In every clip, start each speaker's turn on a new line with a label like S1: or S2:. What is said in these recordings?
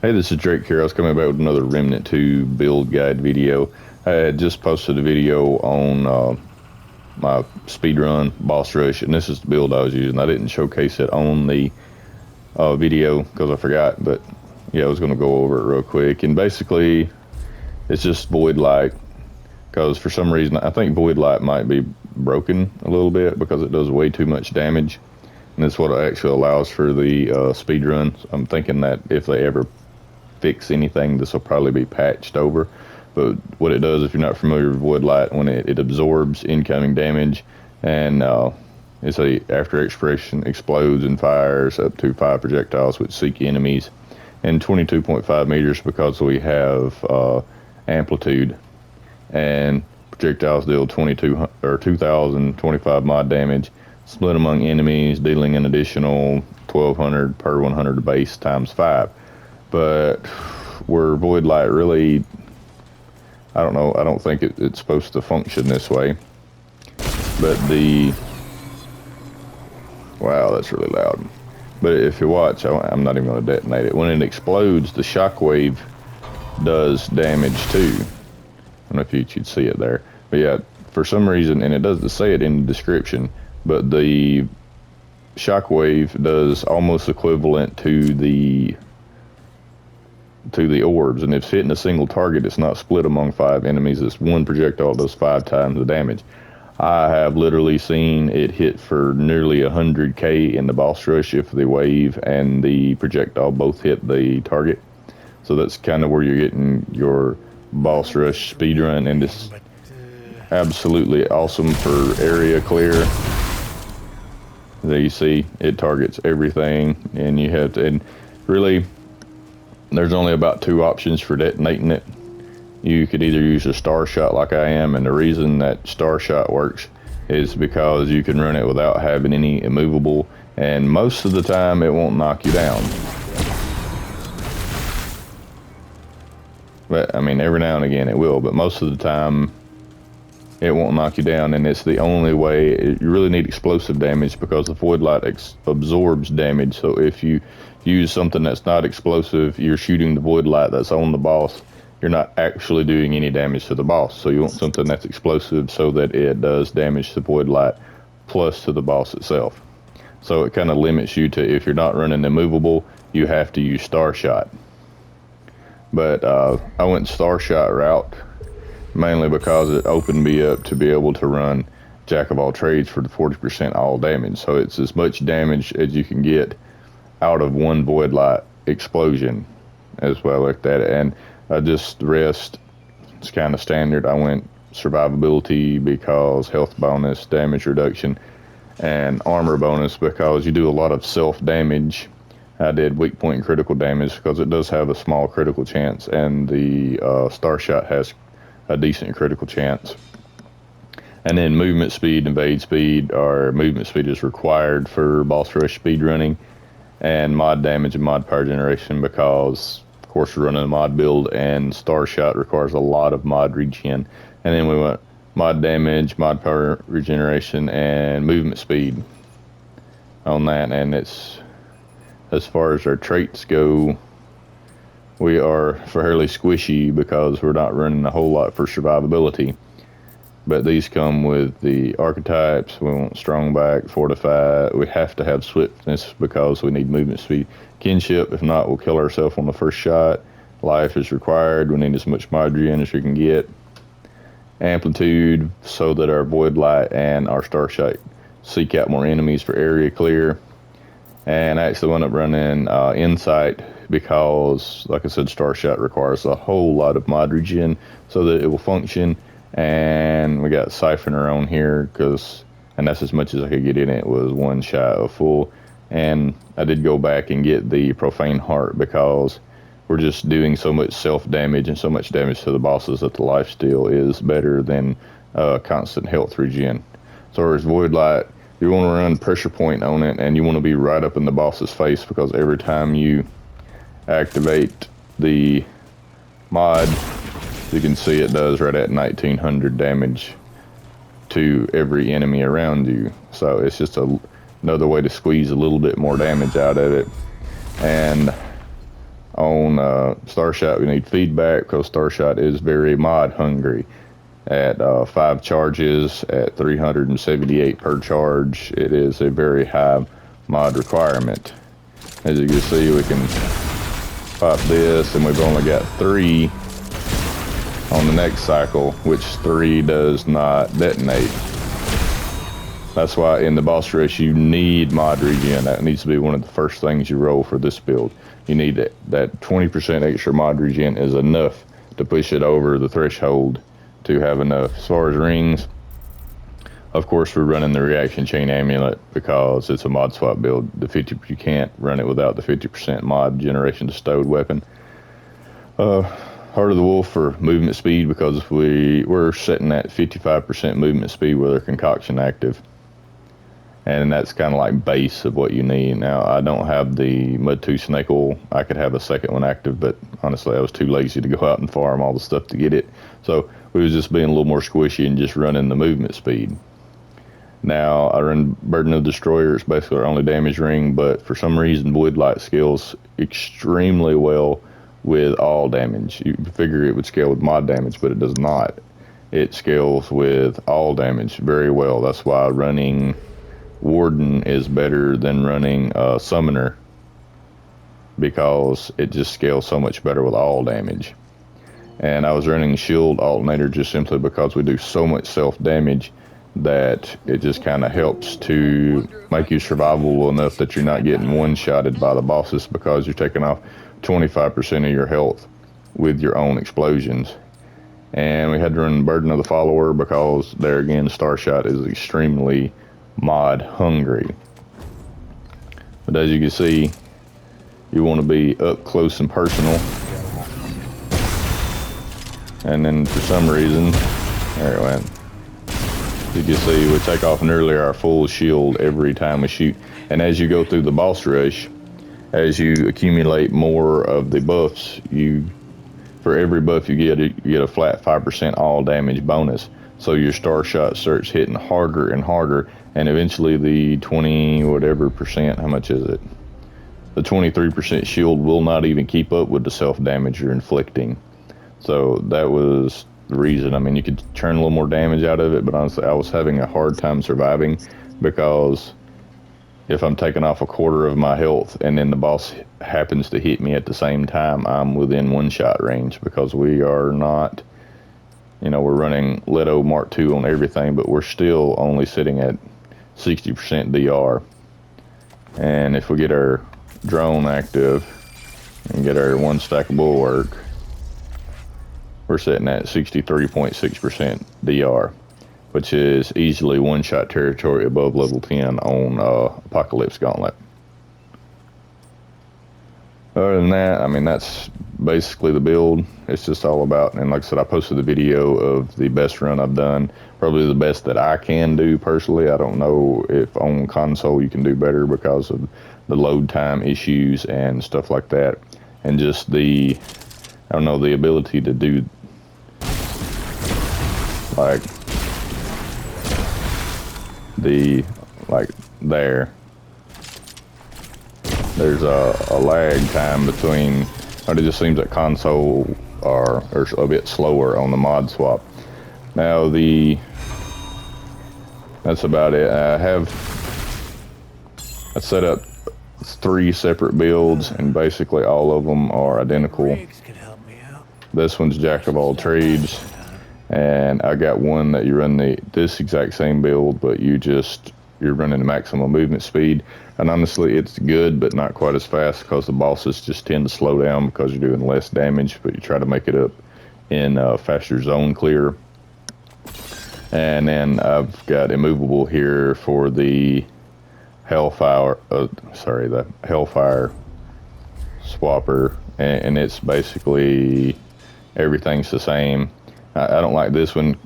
S1: Hey, this is Drake here. I was coming back with another Remnant 2 build guide video. I had just posted a video on my speedrun boss rush, and this is the build I was using. I didn't showcase it on the video because I forgot, but yeah, I was going to go over it real quick. And basically, it's just Void Light because for some reason I think Void Light might be broken a little bit because it does way too much damage. And that's what it actually allows for the speedrun. I'm thinking that if they ever fix anything, this will probably be patched over. But what it does, if you're not familiar with Void Light, when it absorbs incoming damage, and it's after expiration explodes and fires up to 5 projectiles which seek enemies, and 22.5 meters because we have amplitude, and projectiles deal 2,025 mod damage, split among enemies, dealing an additional 1,200 per 100 base times 5. But where Void Light really, I don't know, I don't think it's supposed to function this way. But wow, that's really loud. But if you watch, I'm not even going to detonate it. When it explodes, the shockwave does damage too. I don't know if you could see it there. But yeah, for some reason, and it doesn't say it in the description, but the shockwave does almost equivalent to the orbs, and if it's hitting a single target, it's not split among 5 enemies. It's one projectile does 5 times the damage. I have literally seen it hit for nearly 100k in the boss rush if the wave and the projectile both hit the target. So that's kind of where you're getting your boss rush speedrun, and it's absolutely awesome for area clear. There you see, it targets everything, and you have to, and really, there's only about 2 options for detonating it. You could either use a star shot like I am, and the reason that star shot works is because you can run it without having any immovable, and most of the time it won't knock you down. But I mean, every now and again it will, but most of the time it won't knock you down, and it's the only way. You really need explosive damage because the Void Light absorbs damage. So if you use something that's not explosive, you're shooting the Void Light that's on the boss. You're not actually doing any damage to the boss. So you want something that's explosive so that it does damage to Void Light plus to the boss itself. So it kind of limits you to, if you're not running immovable, you have to use Star Shot. But I went Star Shot route mainly because it opened me up to be able to run Jack of all trades for the 40% all damage. So it's as much damage as you can get out of one Void Light explosion, as well, like that. And just the rest, it's kind of standard. I went survivability because health bonus, damage reduction, and armor bonus because you do a lot of self damage. I did weak point and critical damage because it does have a small critical chance, and the Star Shot has a decent critical chance. And then movement speed and evade speed, or movement speed is required for boss rush speed running, and mod damage and mod power generation because of course we're running a mod build, and Star Shot requires a lot of mod regen. And then we went mod damage, mod power regeneration, and movement speed on that. And it's, as far as our traits go, we are fairly squishy because we're not running a whole lot for survivability. But these come with the archetypes. We want strong back, fortify. We have to have swiftness because we need movement speed. Kinship, if not, we'll kill ourselves on the first shot. Life is required. We need as much mod regen as we can get. Amplitude, so that our Void Light and our Star Shot seek out more enemies for area clear. And I actually wound up running Insight because, like I said, Star Shot requires a whole lot of mod regen so that it will function. And we got Siphoner on here and that's as much as I could get in it, was 1 shot of full. And I did go back and get the Profane Heart because we're just doing so much self damage and so much damage to the bosses that the lifesteal is better than constant health regen. So whereas Void Light, you want to run pressure point on it, and you want to be right up in the boss's face because every time you activate the mod, you can see it does right at 1900 damage to every enemy around you. So it's just another way to squeeze a little bit more damage out of it. And on on Starshot, we need feedback because Starshot is very mod hungry. At 5 charges, at 378 per charge, it is a very high mod requirement. As you can see, we can pop this, and we've only got 3 on the next cycle, which 3 does not detonate. That's why in the boss rush you need mod regen. That needs to be one of the first things you roll for this build. You need that 20% extra mod regen is enough to push it over the threshold to have enough. As far as rings, of course we're running the reaction chain amulet because it's a mod swap build. You can't run it without the 50% mod generation to stowed weapon. Heart of the Wolf for movement speed because we're setting at 55% movement speed with our concoction active. And that's kind of like base of what you need. Now, I don't have the Mud-Tooth Snake Oil. I could have a second one active, but honestly, I was too lazy to go out and farm all the stuff to get it. So we was just being a little more squishy and just running the movement speed. Now, I run Burden of Destroyer. It's basically our only damage ring, but for some reason, Woodlight scales extremely well with all damage. You figure it would scale with mod damage, but it does not. It scales with all damage very well. That's why running Warden is better than running Summoner, because it just scales so much better with all damage. And I was running Shield Alternator just simply because we do so much self-damage that it just kind of helps to make you survivable enough that you're not getting one-shotted by the bosses, because you're taking off 25% of your health with your own explosions. And we had to run Burden of the Follower because there again, Starshot is extremely mod hungry. But as you can see, you want to be up close and personal. And then for some reason, there it went. You can see we take off nearly our full shield every time we shoot. And as you go through the boss rush, as you accumulate more of the buffs, for every buff you get a flat 5% all damage bonus. So your Starshot starts hitting harder and harder, and eventually the 20 whatever percent, how much is it? The 23% shield will not even keep up with the self damage you're inflicting. So that was the reason. I mean, you could turn a little more damage out of it, but honestly, I was having a hard time surviving, because if I'm taking off a quarter of my health and then the boss happens to hit me at the same time, I'm within one-shot range, because we are not, we're running Leto Mark II on everything, but we're still only sitting at 60% DR. And if we get our drone active and get our one stack bulwark, we're sitting at 63.6% DR, which is easily one-shot territory above level 10 on Apocalypse Gauntlet. Other than that, I mean, that's basically the build. It's just all about, and like I said, I posted the video of the best run I've done, probably the best that I can do personally. I don't know if on console you can do better because of the load time issues and stuff like that, and just the ability to do there's a lag time between, or it just seems that console are a bit slower on the mod swap. Now that's about it. I set up 3 separate builds, and basically all of them are identical. This one's Jack of all trades, and I got one that you run this exact same build, but you're running the maximum movement speed. And honestly, it's good, but not quite as fast, because the bosses just tend to slow down because you're doing less damage, but you try to make it up in faster zone clear. And then I've got immovable here for the Hellfire, the Hellfire swapper, and it's basically everything's the same. I don't like this one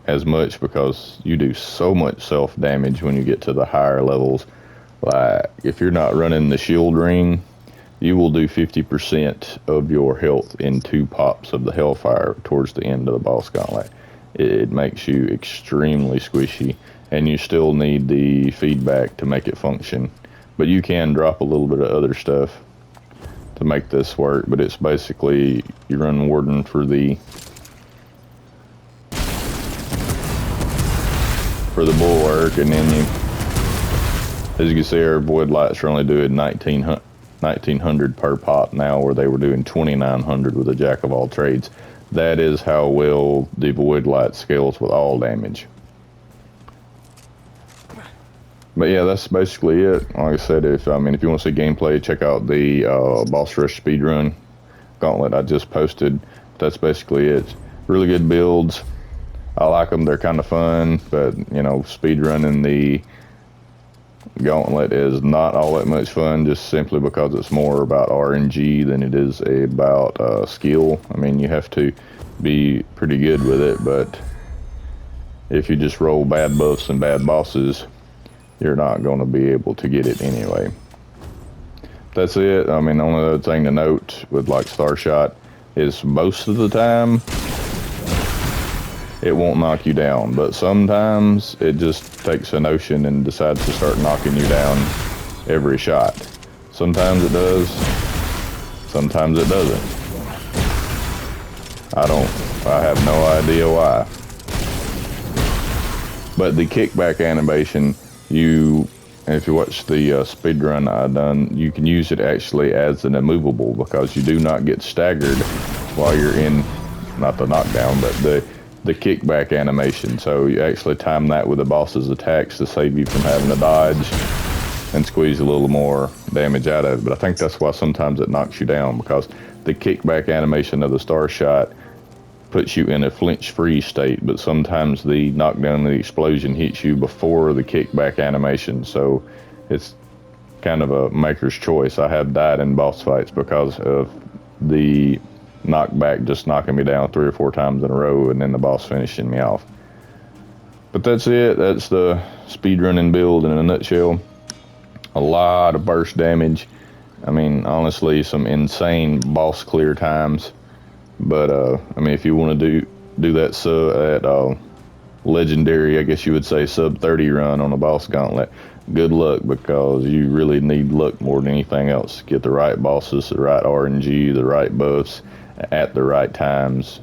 S1: as much because you do so much self damage when you get to the higher levels. Like, if you're not running the shield ring, you will do 50% of your health in 2 pops of the Hellfire towards the end of the boss gauntlet. It makes you extremely squishy, and you still need the feedback to make it function. But you can drop a little bit of other stuff. to make this work, but it's basically you run Warden for the bulwark, and then you, as you can see, our void lights are only doing 1900 per pop now, where they were doing 2900 with a jack of all trades. That is how well the void light scales with all damage. But yeah, that's basically it. Like I said, if you want to see gameplay, check out the boss rush speedrun gauntlet I just posted. That's basically it. Really good builds. I like them. They're kind of fun, but speedrunning the gauntlet is not all that much fun, just simply because it's more about RNG than it is about skill. I mean, you have to be pretty good with it, but if you just roll bad buffs and bad bosses, you're not going to be able to get it anyway. That's it. I mean, the only other thing to note with like Starshot is most of the time it won't knock you down, but sometimes it just takes a notion and decides to start knocking you down every shot. Sometimes it does, sometimes it doesn't. I have no idea why. But the kickback animation, if you watch the speedrun I done, you can use it actually as an immovable, because you do not get staggered while you're in, not the knockdown, but the kickback animation. So you actually time that with the boss's attacks to save you from having to dodge and squeeze a little more damage out of it. But I think that's why sometimes it knocks you down, because the kickback animation of the Starshot puts you in a flinch-free state, but sometimes the knockdown and the explosion hits you before the kickback animation. So it's kind of a maker's choice. I have died in boss fights because of the knockback just knocking me down 3 or 4 times in a row, and then the boss finishing me off. But that's it. That's the speedrunning build in a nutshell. A lot of burst damage. I mean, honestly, some insane boss clear times. But I mean, if you want to do that legendary, I guess you would say, sub 30 run on a boss gauntlet, good luck, because you really need luck more than anything else. Get the right bosses, the right RNG, the right buffs at the right times.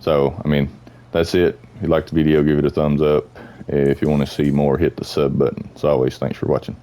S1: So, I mean, that's it. If you liked the video, give it a thumbs up. If you want to see more, hit the sub button. As always, thanks for watching.